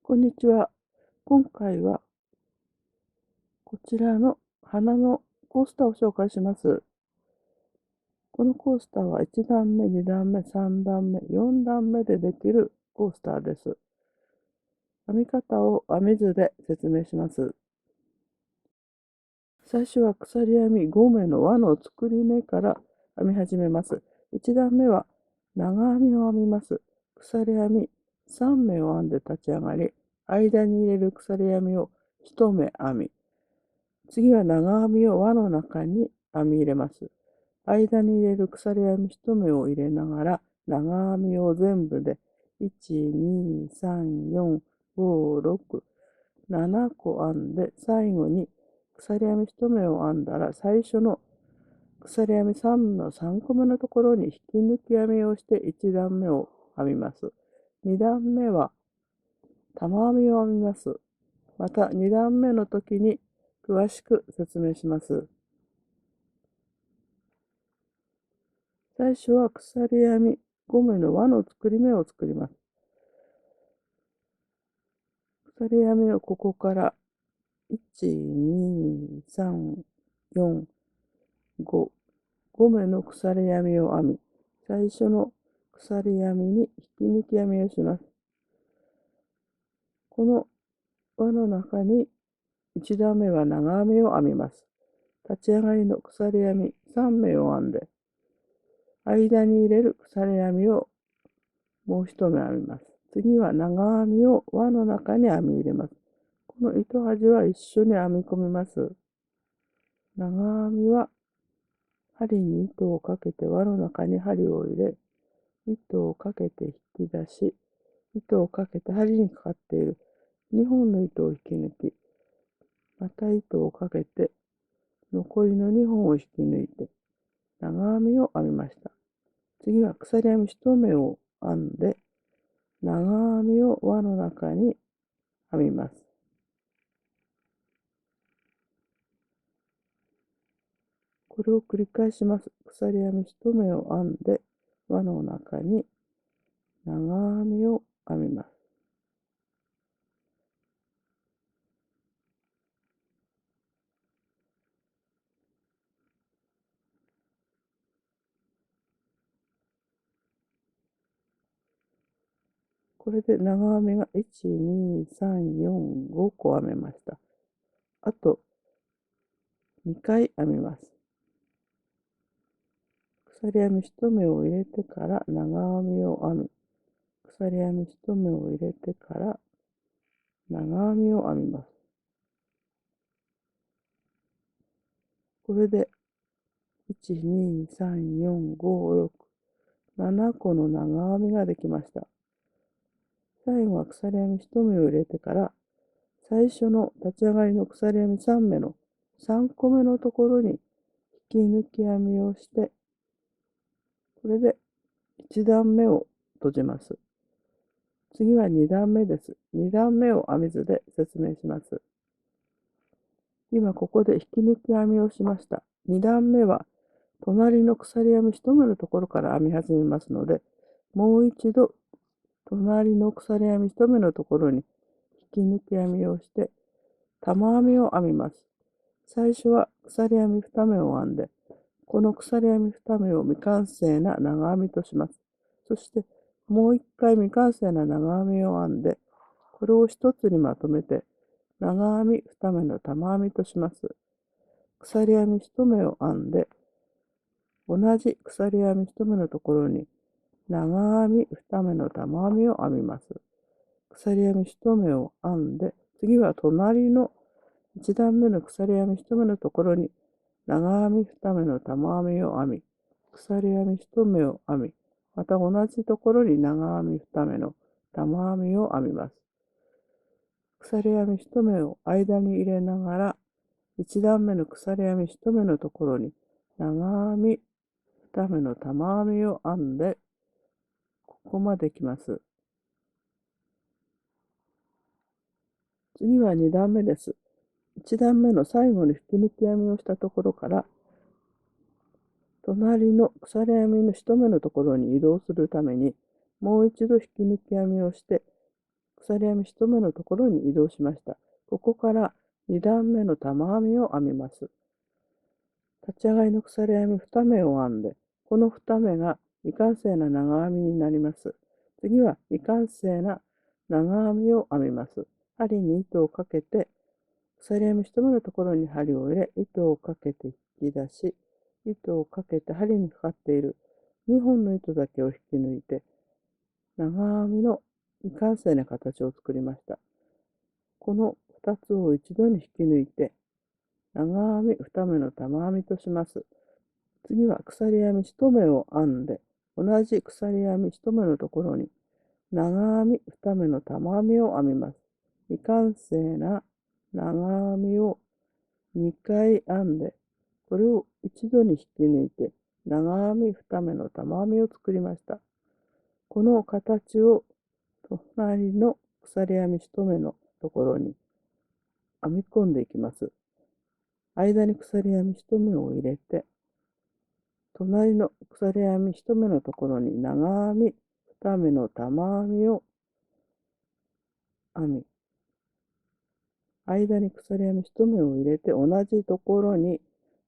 こんにちは。今回はこちらの花のコースターを紹介します。このコースターは1段目、2段目、3段目、4段目でできるコースターです。編み方を編み図で説明します。最初は鎖編み5目の輪の作り目から編み始めます。1段目は長編みを編みます。鎖編み3目を編んで立ち上がり、間に入れる鎖編みを1目編み、次は長編みを輪の中に編み入れます。間に入れる鎖編み1目を入れながら、長編みを全部で1、2、3、4、5、6、7個編んで、最後に鎖編み1目を編んだら、最初の鎖編み3の3個目のところに引き抜き編みをして1段目を編みます。2段目は玉編みを編みます。また2段目の時に詳しく説明します。最初は鎖編み5目の輪の作り目を作ります。鎖編みをここから1、2、3、4、5、5目の鎖編みを編み、最初の鎖編みに引き抜き編みをします。この輪の中に1段目は長編みを編みます。立ち上がりの鎖編み3目を編んで、間に入れる鎖編みをもう1目編みます。次は長編みを輪の中に編み入れます。この糸端は一緒に編み込みます。長編みは針に糸をかけて輪の中に針を入れ、糸をかけて引き出し、糸をかけて針にかかっている2本の糸を引き抜き、また糸をかけて残りの2本を引き抜いて長編みを編みました。次は鎖編み1目を編んで、長編みを輪の中に編みます。これを繰り返します。鎖編み1目を編んで、輪の中に長編みを編みます。これで長編みが1、2、3、4、5個編めました。あと2回編みます。鎖編み1目を入れてから長編みを編み、鎖編み1目を入れてから長編みを編みます。これで1、2、3、4、5、6、7個の長編みができました。最後は鎖編み1目を入れてから、最初の立ち上がりの鎖編み3目の3個目のところに引き抜き編みをして、これで1段目を閉じます。次は2段目です。2段目を編み図で説明します。今ここで引き抜き編みをしました。2段目は隣の鎖編み1目のところから編み始めますので、もう一度隣の鎖編み1目のところに引き抜き編みをして、玉編みを編みます。最初は鎖編み2目を編んで、この鎖編み2目を未完成な長編みとします。そして、もう一回未完成な長編みを編んで、これを一つにまとめて、長編み2目の玉編みとします。鎖編み1目を編んで、同じ鎖編み1目のところに、長編み2目の玉編みを編みます。鎖編み1目を編んで、次は隣の1段目の鎖編み1目のところに、長編み2目の玉編みを編み、鎖編み1目を編み、また同じところに長編み2目の玉編みを編みます。鎖編み1目を間に入れながら、1段目の鎖編み1目のところに、長編み2目の玉編みを編んで、ここまで来ます。次は2段目です。1段目の最後に引き抜き編みをしたところから、隣の鎖編みの1目のところに移動するために、もう一度引き抜き編みをして、鎖編み1目のところに移動しました。ここから2段目の玉編みを編みます。立ち上がりの鎖編み2目を編んで、この2目が未完成な長編みになります。次は未完成な長編みを編みます。針に糸をかけて、鎖編み1目のところに針を入れ、糸をかけて引き出し、糸をかけて針にかかっている2本の糸だけを引き抜いて、長編みの未完成な形を作りました。この2つを一度に引き抜いて、長編み2目の玉編みとします。次は鎖編み1目を編んで、同じ鎖編み1目のところに長編み2目の玉編みを編みます。未完成な長編みを2回編んで、これを一度に引き抜いて、長編み2目の玉編みを作りました。この形を隣の鎖編み1目のところに編み込んでいきます。間に鎖編み1目を入れて、隣の鎖編み1目のところに長編み2目の玉編みを編み、間に鎖編み1目を入れて同じところに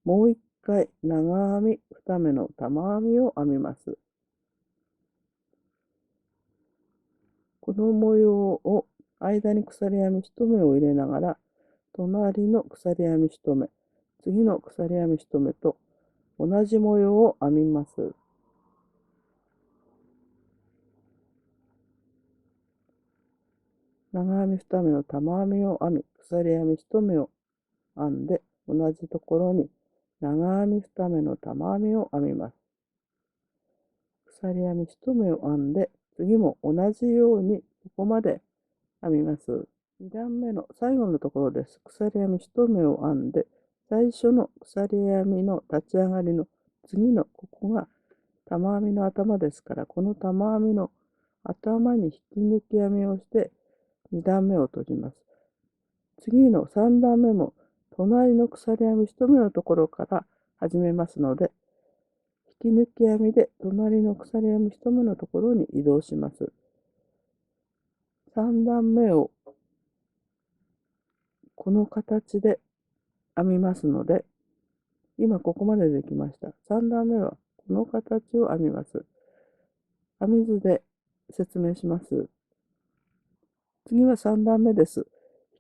もう1回長編み2目の玉編みを編みます。この模様を間に鎖編み1目を入れながら、隣の鎖編み1目、次の鎖編み1目と同じ模様を編みます。長編み2目の玉編みを編み、鎖編み1目を編んで、同じところに長編み2目の玉編みを編みます。鎖編み1目を編んで、次も同じようにここまで編みます。2段目の最後のところです。鎖編み1目を編んで、最初の鎖編みの立ち上がりの次のここが玉編みの頭ですから、この玉編みの頭に引き抜き編みをして2段目を閉じます。次の3段目も隣の鎖編み1目のところから始めますので、引き抜き編みで隣の鎖編み1目のところに移動します。3段目をこの形で編みますので、今ここまでできました。3段目はこの形を編みます。編み図で説明します。次は3段目です。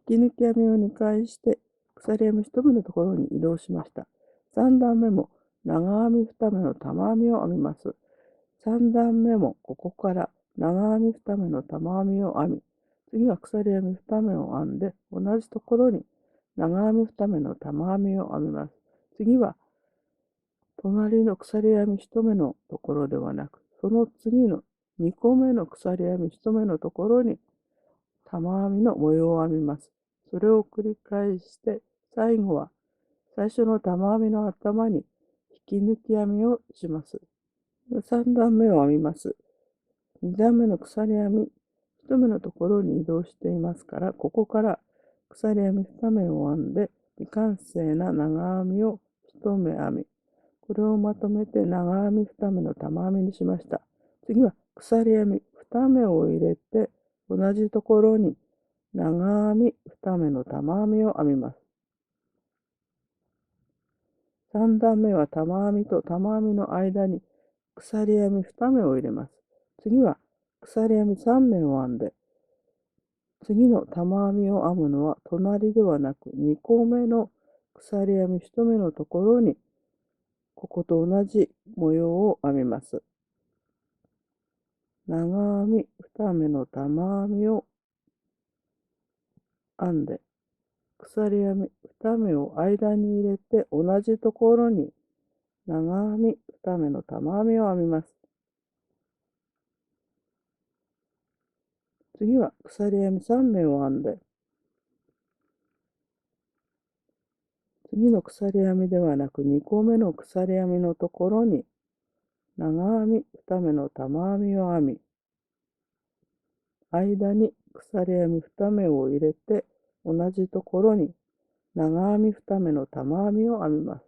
引き抜き編みを2回して、鎖編み1目のところに移動しました。3段目も長編み2目の玉編みを編みます。3段目もここから長編み2目の玉編みを編み、次は鎖編み2目を編んで、同じところに長編み2目の玉編みを編みます。次は隣の鎖編み1目のところではなく、その次の2個目の鎖編み1目のところに玉編みの模様を編みます。それを繰り返して、最後は最初の玉編みの頭に引き抜き編みをします。3段目を編みます。2段目の鎖編み1目のところに移動していますから、ここから鎖編み2目を編んで、未完成な長編みを1目編み、これをまとめて長編み2目の玉編みにしました。次は鎖編み2目を入れて、同じところに長編み2目の玉編みを編みます。3段目は玉編みと玉編みの間に鎖編み2目を入れます。次は鎖編み3目を編んで、次の玉編みを編むのは隣ではなく2個目の鎖編み1目のところにここと同じ模様を編みます。長編み2目の玉編みを編んで、鎖編み2目を間に入れて同じところに長編み2目の玉編みを編みます。次は鎖編み3目を編んで、次の鎖編みではなく2個目の鎖編みのところに長編み2目の玉編みを編み、間に鎖編み2目を入れて同じところに長編み2目の玉編みを編みます。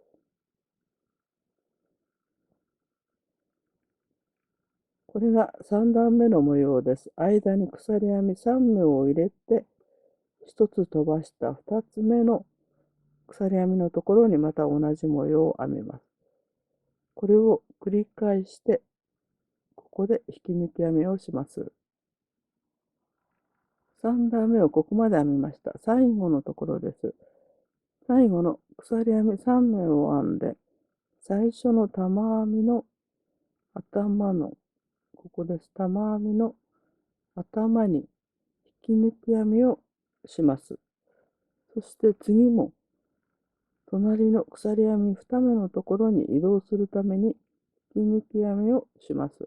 これが3段目の模様です。間に鎖編み3目を入れて、1つ飛ばした2つ目の鎖編みのところにまた同じ模様を編みます。これを繰り返して、ここで引き抜き編みをします。3段目をここまで編みました。最後のところです。最後の鎖編み3目を編んで、最初の玉編みの頭の、ここです。玉編みの頭に引き抜き編みをします。そして次も隣の鎖編み2目のところに移動するために引き抜き編みをします。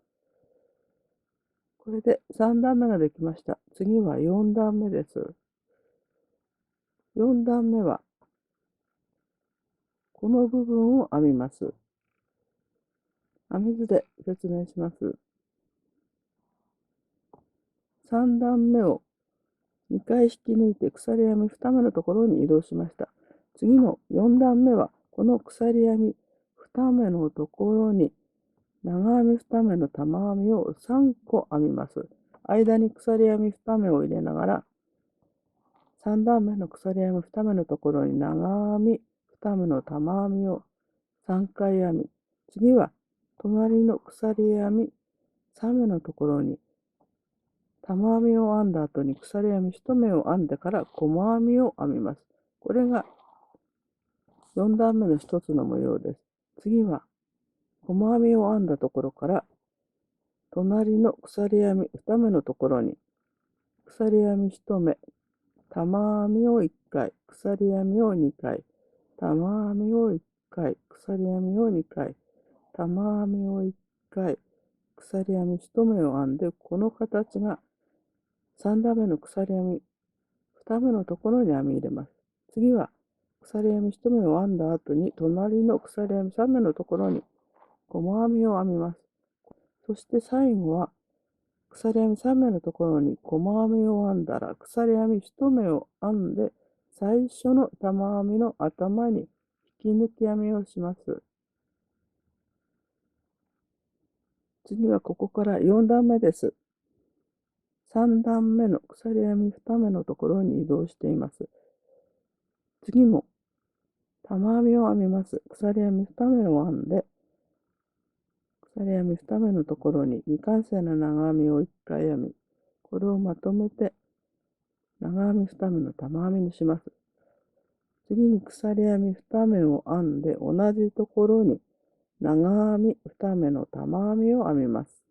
これで3段目ができました。次は4段目です。4段目はこの部分を編みます。編み図で説明します。3段目を2回引き抜いて鎖編み2目のところに移動しました。次の4段目はこの鎖編み2目のところに長編み2目の玉編みを3個編みます。間に鎖編み2目を入れながら3段目の鎖編み2目のところに長編み2目の玉編みを3回編み、次は隣の鎖編み3目のところに玉編みを編んだ後に鎖編み1目を編んでから細編みを編みます。これが4段目の1つの模様です。次は細編みを編んだところから隣の鎖編み2目のところに鎖編み1目、玉編みを1回、鎖編みを2回、玉編みを1回、鎖編みを2回、玉編みを1回、鎖編み1目を編んで、この形が3段目の鎖編み2目のところに編み入れます。次は鎖編み1目を編んだ後に隣の鎖編み3目のところに細編みを編みます。そして最後は鎖編み3目のところに細編みを編んだら鎖編み1目を編んで最初の玉編みの頭に引き抜き編みをします。次はここから4段目です。3段目の鎖編み2目のところに移動しています。次も玉編みを編みます。鎖編み2目を編んで鎖編み2目のところに未完成な長編みを1回編み、これをまとめて長編み2目の玉編みにします。次に鎖編み2目を編んで同じところに長編み2目の玉編みを編みます。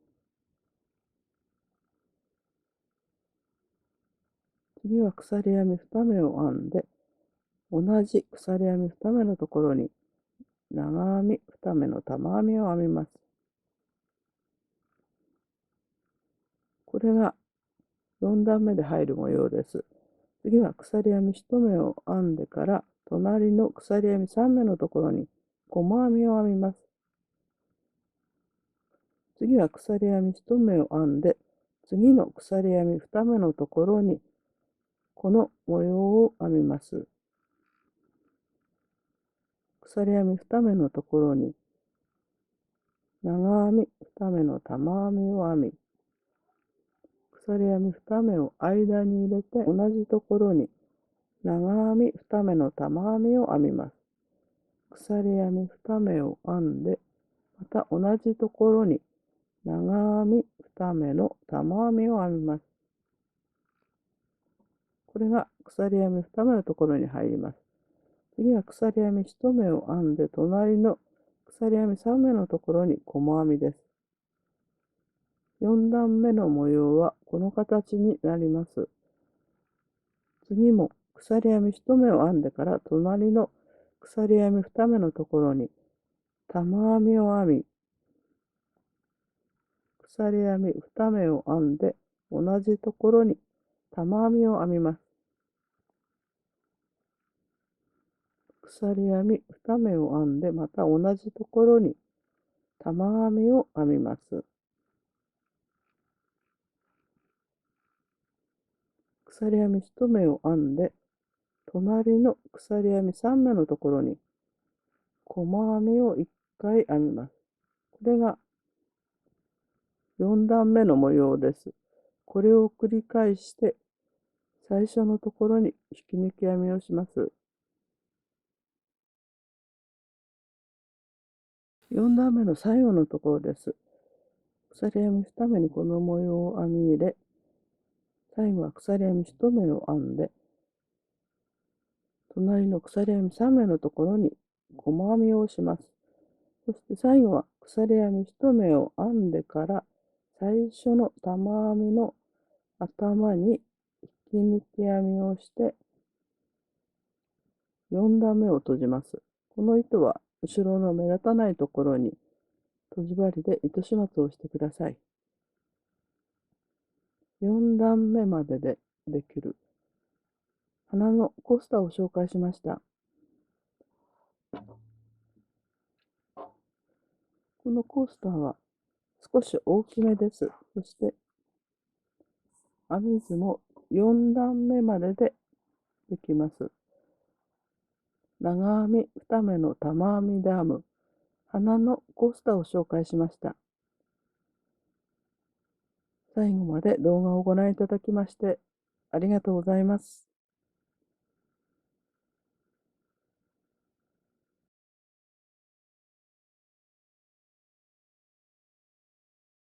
次は鎖編み2目を編んで同じ鎖編み2目のところに長編み2目の玉編みを編みます。これが4段目で入る模様です。次は鎖編み1目を編んでから隣の鎖編み3目のところに細編みを編みます。次は鎖編み1目を編んで次の鎖編み2目のところにこの模様を編みます。鎖編み2目のところに長編み2目の玉編みを編み、鎖編み2目を間に入れて同じところに長編み2目の玉編みを編みます。鎖編み2目を編んで、また同じところに長編み2目の玉編みを編みます。これが鎖編み2目のところに入ります。次は鎖編み1目を編んで、隣の鎖編み3目のところに細編みです。4段目の模様はこの形になります。次も鎖編み1目を編んでから隣の鎖編み2目のところに玉編みを編み、鎖編み2目を編んで同じところに玉編みを編みます。鎖編み2目を編んでまた同じところに玉編みを編みます。鎖編み1目を編んで隣の鎖編み3目のところに細編みを1回編みます。これが4段目の模様です。これを繰り返して、最初のところに引き抜き編みをします。4段目の最後のところです。鎖編み2目にこの模様を編み入れ、最後は鎖編み1目を編んで、隣の鎖編み3目のところに細編みをします。そして最後は鎖編み1目を編んでから、最初の玉編みの頭に引き抜き編みをして、4段目を閉じます。この糸は後ろの目立たないところに閉じ針で糸始末をしてください。4段目まででできる花のコースターを紹介しました。このコースターは少し大きめです。そして編み図も4段目まででできます。長編み2目の玉編みで編む花のコースターを紹介しました。最後まで動画をご覧いただきましてありがとうございます。